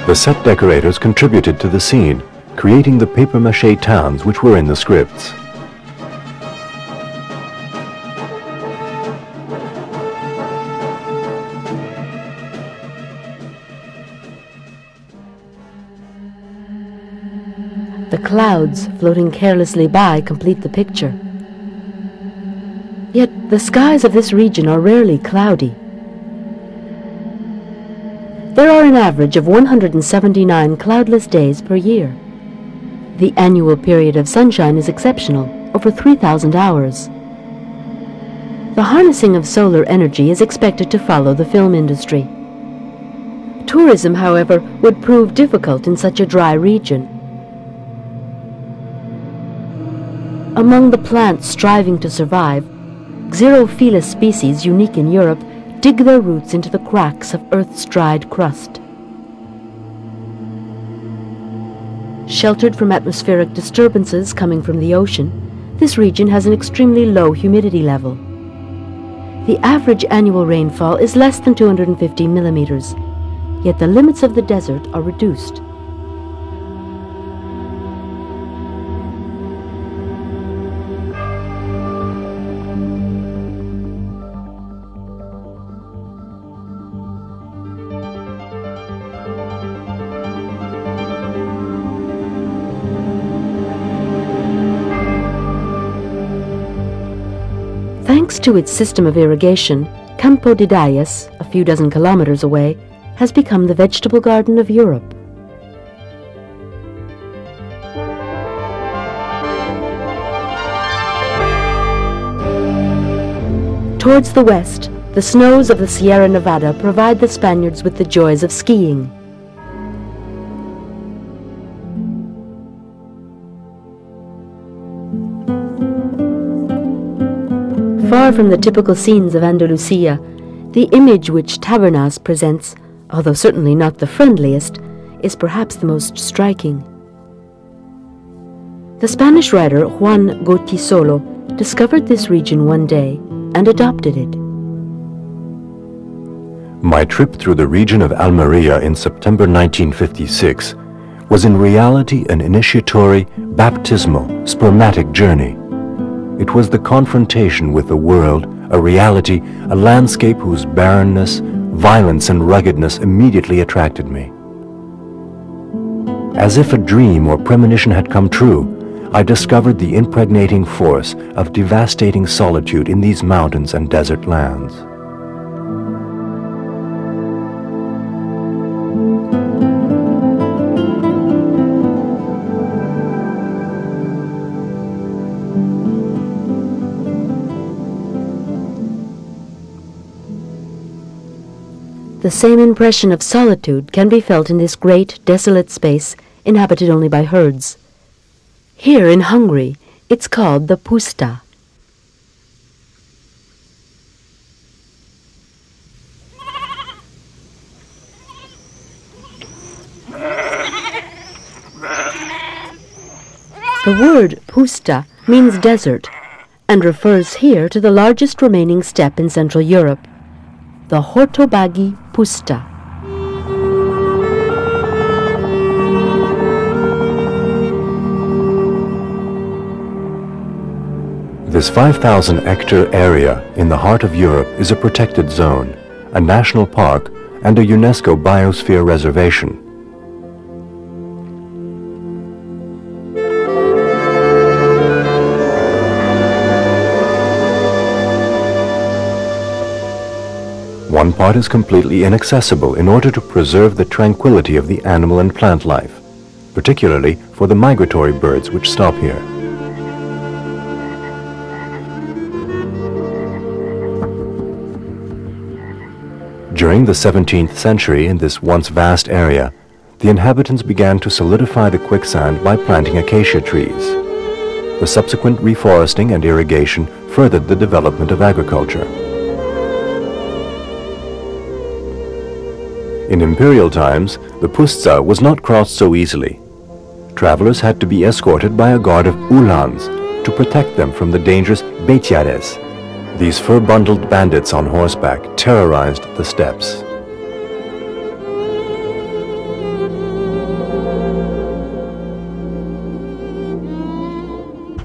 The set decorators contributed to the scene, creating the papier-mâché towns which were in the scripts. The clouds floating carelessly by complete the picture. Yet the skies of this region are rarely cloudy. There are an average of 179 cloudless days per year. The annual period of sunshine is exceptional, over 3,000 hours. The harnessing of solar energy is expected to follow the film industry. Tourism, however, would prove difficult in such a dry region. Among the plants striving to survive, xerophilous species unique in Europe dig their roots into the cracks of Earth's dried crust. Sheltered from atmospheric disturbances coming from the ocean, this region has an extremely low humidity level. The average annual rainfall is less than 250 millimeters, yet the limits of the desert are reduced. Thanks to its system of irrigation, Campo de Dallas, a few dozen kilometers away, has become the vegetable garden of Europe. Towards the west, the snows of the Sierra Nevada provide the Spaniards with the joys of skiing. Far from the typical scenes of Andalusia, the image which Tabernas presents, although certainly not the friendliest, is perhaps the most striking. The Spanish writer Juan Goytisolo discovered this region one day and adopted it. My trip through the region of Almeria in September 1956 was in reality an initiatory, baptismal, spermatic journey. It was the confrontation with the world, a reality, a landscape whose barrenness, violence and ruggedness immediately attracted me. As if a dream or premonition had come true, I discovered the impregnating force of devastating solitude in these mountains and desert lands. The same impression of solitude can be felt in this great, desolate space inhabited only by herds. Here in Hungary, it's called the puszta. The word puszta means desert and refers here to the largest remaining steppe in Central Europe, the Hortobágy puszta. This 5,000-hectare area in the heart of Europe is a protected zone, a national park, and a UNESCO biosphere reservation. One part is completely inaccessible in order to preserve the tranquility of the animal and plant life, particularly for the migratory birds which stop here. During the 17th century in this once vast area, the inhabitants began to solidify the quicksand by planting acacia trees. The subsequent reforesting and irrigation furthered the development of agriculture. In imperial times, the puszta was not crossed so easily. Travelers had to be escorted by a guard of uhlans to protect them from the dangerous betyárok. These fur-bundled bandits on horseback terrorized the steppes.